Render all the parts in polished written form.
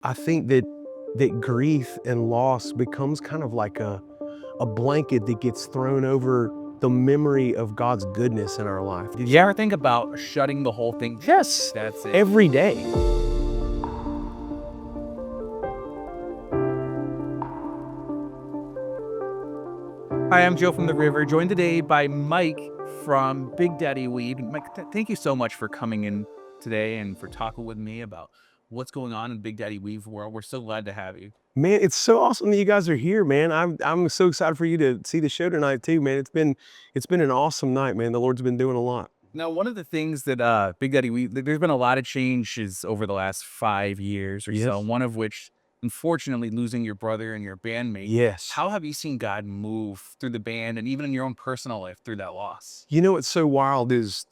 I think that grief and loss becomes kind of like a blanket that gets thrown over the memory of God's goodness in our life. Did you ever think about shutting the whole thing? Yes, That's it. every day. Hi, I'm Joe from the River, joined today by Mike from Big Daddy Weed. Mike, thank you so much for coming in today and for talking with me about what's going on in Big Daddy Weave world. We're so glad to have you. Man, it's so awesome that you guys are here, man. I'm so excited for you to see the show tonight too, man. It's been an awesome night, man. The Lord's been doing a lot. Now, one of the things that Big Daddy Weave, there's been a lot of changes over the last 5 years or so. Yes. One of which, unfortunately, losing your brother and your bandmate. Yes. How have you seen God move through the band and even in your own personal life through that loss? You know what's so wild is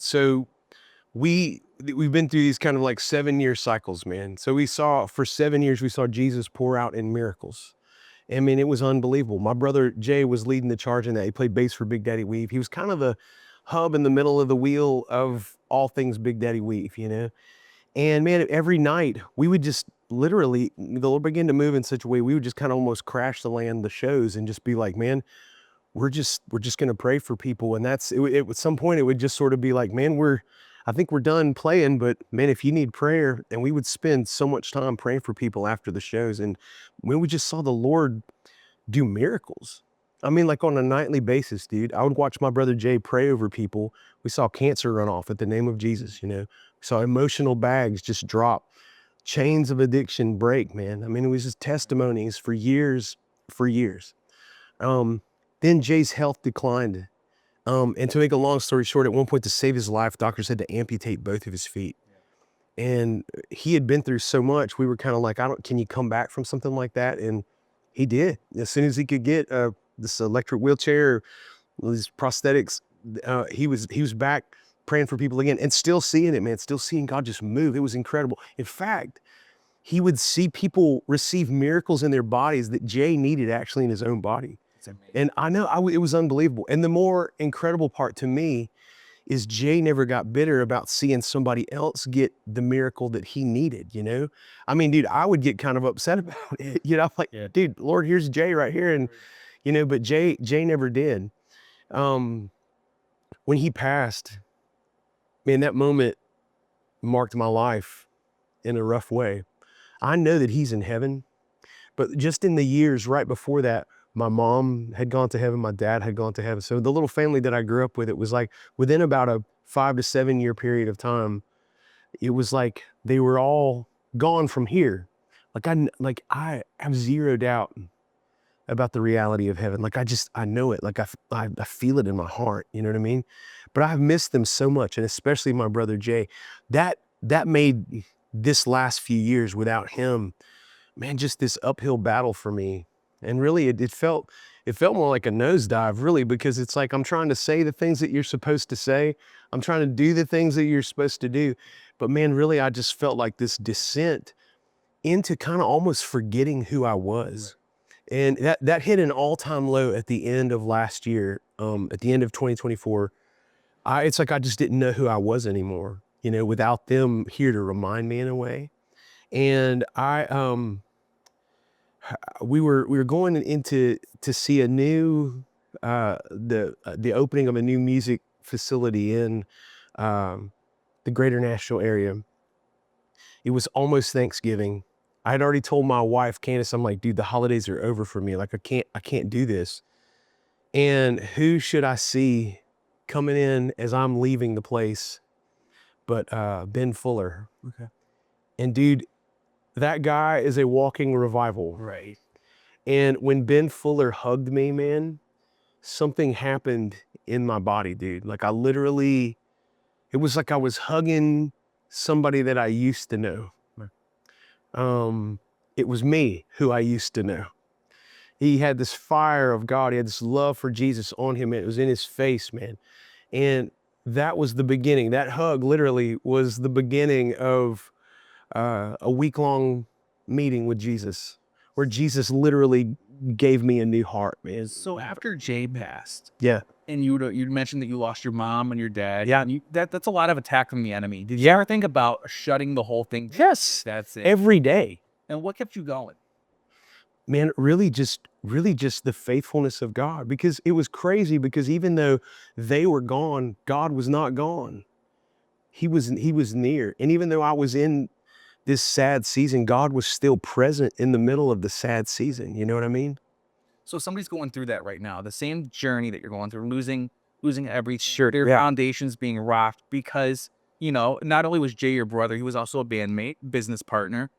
we've been through these kind of like 7-year cycles, man. So for 7 years we saw Jesus pour out in miracles. I mean, it was unbelievable. My brother Jay was leading the charge in that. He played bass for Big Daddy Weave. He was kind of the hub in the middle of the wheel of all things Big Daddy Weave, you know? And man, every night we would just literally, the Lord began to move in such a way, we would just kind of almost crash the land, the shows, and just be like, man, we're just gonna pray for people. And at some point it would just sort of be like, man, I think we're done playing, but man, if you need prayer. And we would spend so much time praying for people after the shows. And when we just saw the Lord do miracles. I mean, like on a nightly basis, dude. I would watch my brother Jay pray over people. We saw cancer run off at the name of Jesus, you know. We saw emotional bags just drop, chains of addiction break, man. I mean, it was just testimonies for years, for years. Um, then Jay's health declined. And to make a long story short, at one point to save his life, doctors had to amputate both of his feet. And he had been through so much, we were kind of like, can you come back from something like that? And he did. As soon as he could get this electric wheelchair, these prosthetics, he was back praying for people again and still seeing it, man, still seeing God just move. It was incredible. In fact, he would see people receive miracles in their bodies that Jay needed actually in his own body. It's amazing. And I know it was unbelievable. And the more incredible part to me is Jay never got bitter about seeing somebody else get the miracle that he needed, you know? I mean, dude, I would get kind of upset about it. You know, I'm like, Yeah. dude, Lord, here's Jay right here. And, you know, but Jay never did. Um, when he passed, man, that moment marked my life in a rough way. I know that he's in heaven, but just in the years right before that, my mom had gone to heaven, my dad had gone to heaven. So the little family that I grew up with, it was like within about a 5 to 7 year period of time, it was like they were all gone from here. I have zero doubt about the reality of heaven. Like I know it. Like I feel it in my heart. You know what I mean? But I've missed them so much, and especially my brother Jay. That made this last few years without him, man, just this uphill battle for me. And really it felt more like a nosedive, really, because it's like I'm trying to say the things that you're supposed to say. I'm trying to do the things that you're supposed to do. But man, really, I just felt like this descent into kind of almost forgetting who I was. And that hit an all-time low at the end of last year, at the end of 2024. It's like I just didn't know who I was anymore, you know, without them here to remind me in a way. And we were going into to see a new the opening of a new music facility in the greater Nashville area. It was almost Thanksgiving. I had already told my wife Candace, I'm like, dude, the holidays are over for me. Like I can't do this. And who should I see coming in as I'm leaving the place but Ben Fuller. Okay. And dude, that guy is a walking revival. Right. And when Ben Fuller hugged me, man, something happened in my body, dude. Like it was like I was hugging somebody that I used to know. It was me who I used to know. He had this fire of God. He had this love for Jesus on him. It was in his face, man. And that was the beginning. That hug literally was the beginning of a week-long meeting with Jesus, where Jesus literally gave me a new heart, man. So after Jay passed, Yeah. and you'd mentioned that you lost your mom and your dad. Yeah. And that's a lot of attack from the enemy. Did you ever think about shutting the whole thing? Yes. That's it. Every day. And what kept you going? Man, really just the faithfulness of God, because it was crazy, because even though they were gone, God was not gone. He was near. And even though I was in this sad season, God was still present in the middle of the sad season. You know what I mean? So if somebody's going through that right now, the same journey that you're going through, losing everything, Sure. their Yeah. foundations being rocked because, not only was Jay your brother, he was also a bandmate, business partner.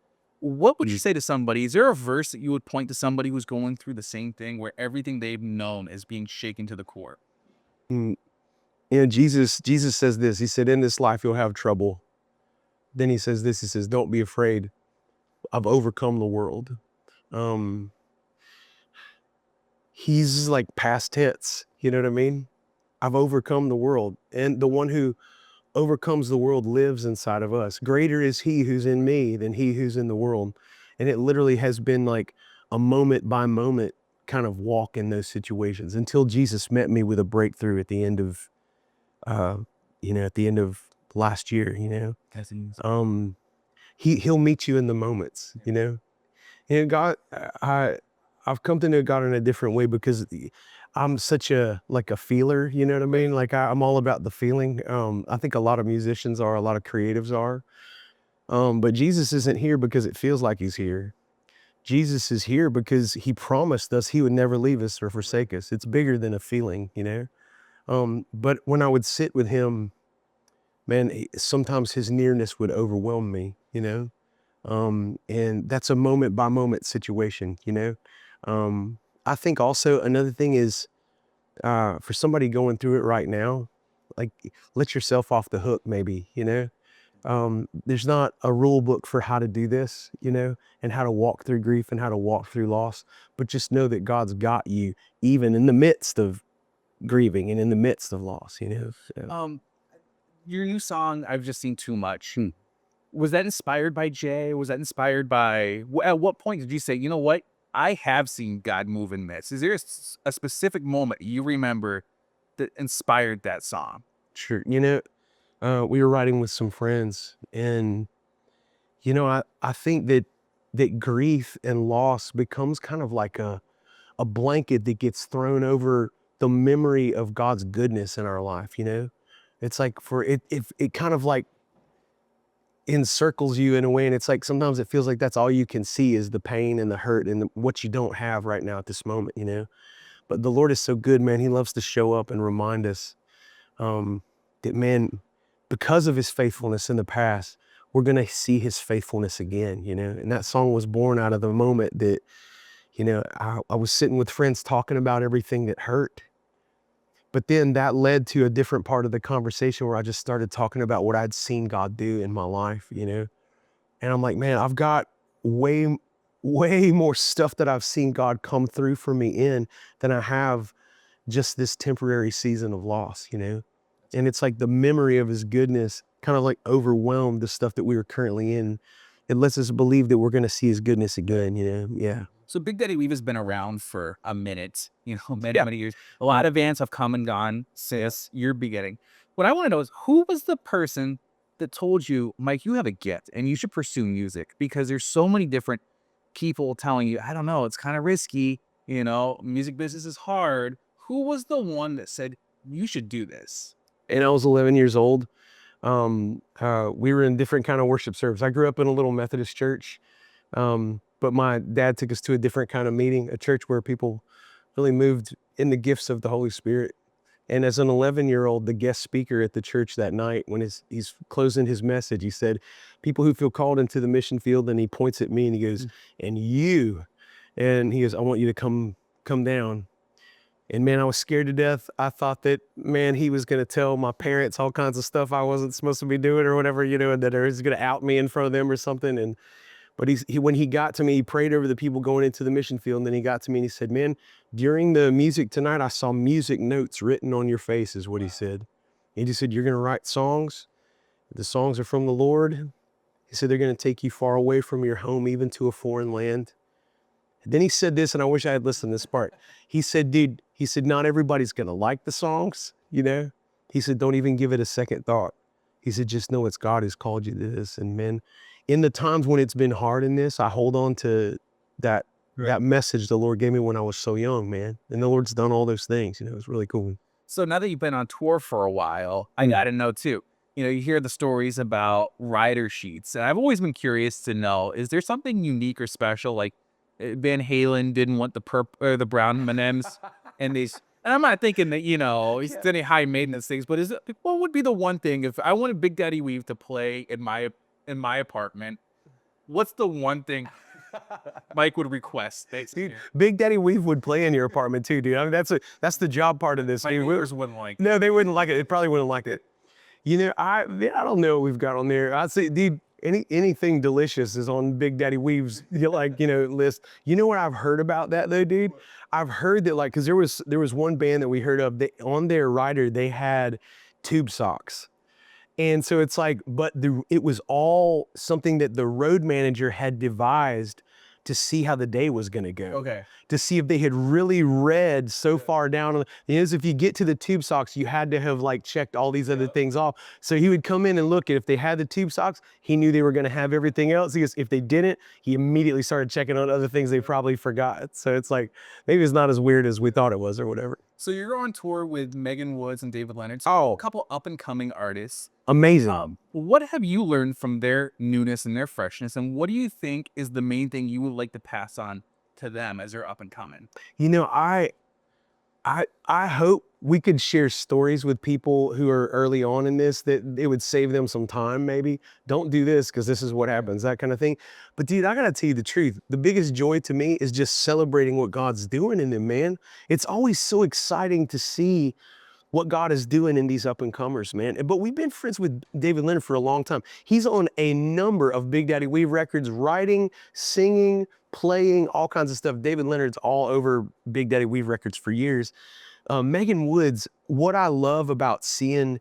What would you Mm. say to somebody? Is there a verse that you would point to somebody who's going through the same thing where everything they've known is being shaken to the core? Mm. Jesus says this. He said, "In this life you'll have trouble." Then he says this. He says, "Don't be afraid. I've overcome the world." Um, he's like past tense. You know what I mean? I've overcome the world, and the one who overcomes the world lives inside of us. Greater is he who's in me than he who's in the world. And it literally has been like a moment by moment kind of walk in those situations until Jesus met me with a breakthrough at the end of, uh, at the end of last year. Um, he'll meet you in the moments. And God, I've come to know God in a different way, because I'm such a like a feeler, you know what I mean? Like I'm all about the feeling. I think a lot of musicians are, a lot of creatives are. But Jesus isn't here because it feels like he's here. Jesus is here because he promised us he would never leave us or forsake us. It's bigger than a feeling. But when I would sit with him, man, sometimes his nearness would overwhelm me. And that's a moment by moment situation. I think also another thing is, for somebody going through it right now, like, let yourself off the hook maybe. There's not a rule book for how to do this, and how to walk through grief and how to walk through loss, but just know that God's got you even in the midst of grieving and in the midst of loss. So, Um, your new song, I've just seen too much. hmm. Was that inspired by Jay? Was that inspired by at what point did you say, you know what? I have seen God move in this. Is there a specific moment you remember that inspired that song? Sure. We were riding with some friends, and I think that grief and loss becomes kind of like a blanket that gets thrown over the memory of God's goodness in our life. It's like for it, it kind of like encircles you in a way, and it's like sometimes it feels like that's all you can see is the pain and the hurt and what you don't have right now at this moment. But the Lord is so good, man. He loves to show up and remind us, um, that, man, because of his faithfulness in the past, we're gonna see his faithfulness again. And that song was born out of the moment that, I was sitting with friends talking about everything that hurt. But then that led to a different part of the conversation where I just started talking about what I'd seen God do in my life. And I'm like, man, I've got way, way more stuff that I've seen God come through for me in than I have just this temporary season of loss. And it's like the memory of his goodness kind of like overwhelmed the stuff that we were currently in. It lets us believe that we're going to see his goodness again. Yeah. So Big Daddy Weave has been around for a minute, many, Yeah. many years. A lot of bands have come and gone since your beginning. What I want to know is who was the person that told you, Mike, you have a gift and you should pursue music because there's so many different people telling you, I don't know, it's kind of risky, music business is hard. Who was the one that said you should do this? And I was 11 years old. We were in different kind of worship service. I grew up in a little Methodist church. But my dad took us to a different kind of meeting, a church where people really moved in the gifts of the Holy Spirit. And as an 11-year-old, the guest speaker at the church that night, when he's closing his message, he said, "People who feel called into the mission field," and he points at me and he goes, "And you," and he goes, "I want you to come down." And man, I was scared to death. I thought that, man, he was gonna tell my parents all kinds of stuff I wasn't supposed to be doing or whatever, and that he was gonna out me in front of them or something. But when he got to me, he prayed over the people going into the mission field, and then he got to me and he said, "Man, during the music tonight, I saw music notes written on your face," is what he said. He just said, "You're gonna write songs. The songs are from the Lord." He said, "They're gonna take you far away from your home, even to a foreign land." And then he said this, and I wish I had listened to this part. He said, "Dude," he said, "not everybody's gonna like the songs. He said, "Don't even give it a second thought." He said, "Just know it's God who's called you to this." And man, in the times when it's been hard in this, I hold on to that that message the Lord gave me when I was so young, man. And the Lord's done all those things. It's really cool. So now that you've been on tour for a while, I got to know too. You hear the stories about rider sheets, and I've always been curious to know: is there something unique or special? Like Van Halen didn't want the or the brown M&Ms, and these. And I'm not thinking that it's any high maintenance things, but what would be the one thing if I wanted Big Daddy Weave to play in my apartment? What's the one thing Mike would request? Dude, Big Daddy Weave would play in your apartment too, dude. I mean, that's the job part of this. My neighbors wouldn't like it. No, they wouldn't like it. They probably wouldn't like it. I don't know what we've got on there. I'd say, dude, anything delicious is on Big Daddy Weave's list. You know what I've heard about that though, dude? I've heard that because there was one band that we heard of that on their rider they had tube socks. And so it's like, but it was all something that the road manager had devised to see how the day was going to go. Okay. To see if they had really read so far down. If you get to the tube socks, you had to have checked all these other things off. So he would come in and look at if they had the tube socks, he knew they were going to have everything else. Because if they didn't, he immediately started checking on other things they probably forgot. So it's like, maybe it's not as weird as we thought it was or whatever. So you're on tour with Megan Woods and David Leonard. So a couple up and coming artists. Amazing. What have you learned from their newness and their freshness, and what do you think is the main thing you would like to pass on to them as they're up and coming? I hope we could share stories with people who are early on in this, that it would save them some time maybe. Don't do this because this is what happens, that kind of thing. But dude, I gotta tell you the truth. The biggest joy to me is just celebrating what God's doing in them, man. It's always so exciting to see what God is doing in these up and comers, man. But we've been friends with David Leonard for a long time. He's on a number of Big Daddy Weave records, writing, singing, playing, all kinds of stuff. David Leonard's all over Big Daddy Weave records for years. Megan Woods, what I love about seeing,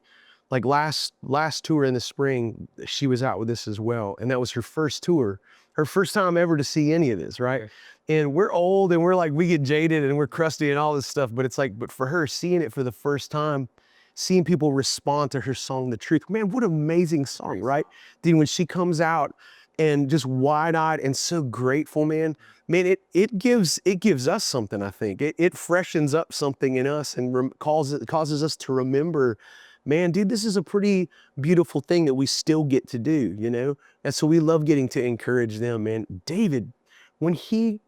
last tour in the spring, she was out with this as well. And that was her first tour, her first time ever to see any of this, right? And we're old and we get jaded and we're crusty and all this stuff, but but for her, seeing it for the first time, seeing people respond to her song, The Truth, man, what an amazing song, right? Dude, when she comes out and just wide-eyed and so grateful, man, it gives us something, I think. It freshens up something in us and causes us to remember, man, dude, this is a pretty beautiful thing that we still get to do, And so we love getting to encourage them, man. David, when he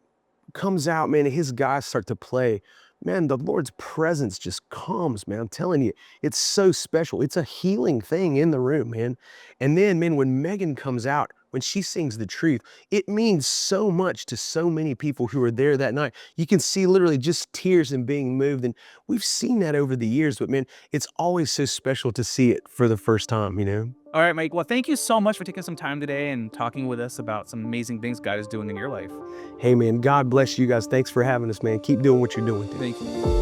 comes out, man, and his guys start to play, man, the Lord's presence just comes, man. I'm telling you, it's so special. It's a healing thing in the room, man. And then, man, when Megan comes out, when she sings The Truth, it means so much to so many people who were there that night. You can see literally just tears and being moved. And we've seen that over the years, but man, it's always so special to see it for the first time. All right, Mike. Well, thank you so much for taking some time today and talking with us about some amazing things God is doing in your life. Hey, man, God bless you guys. Thanks for having us, man. Keep doing what you're doing. Thank you.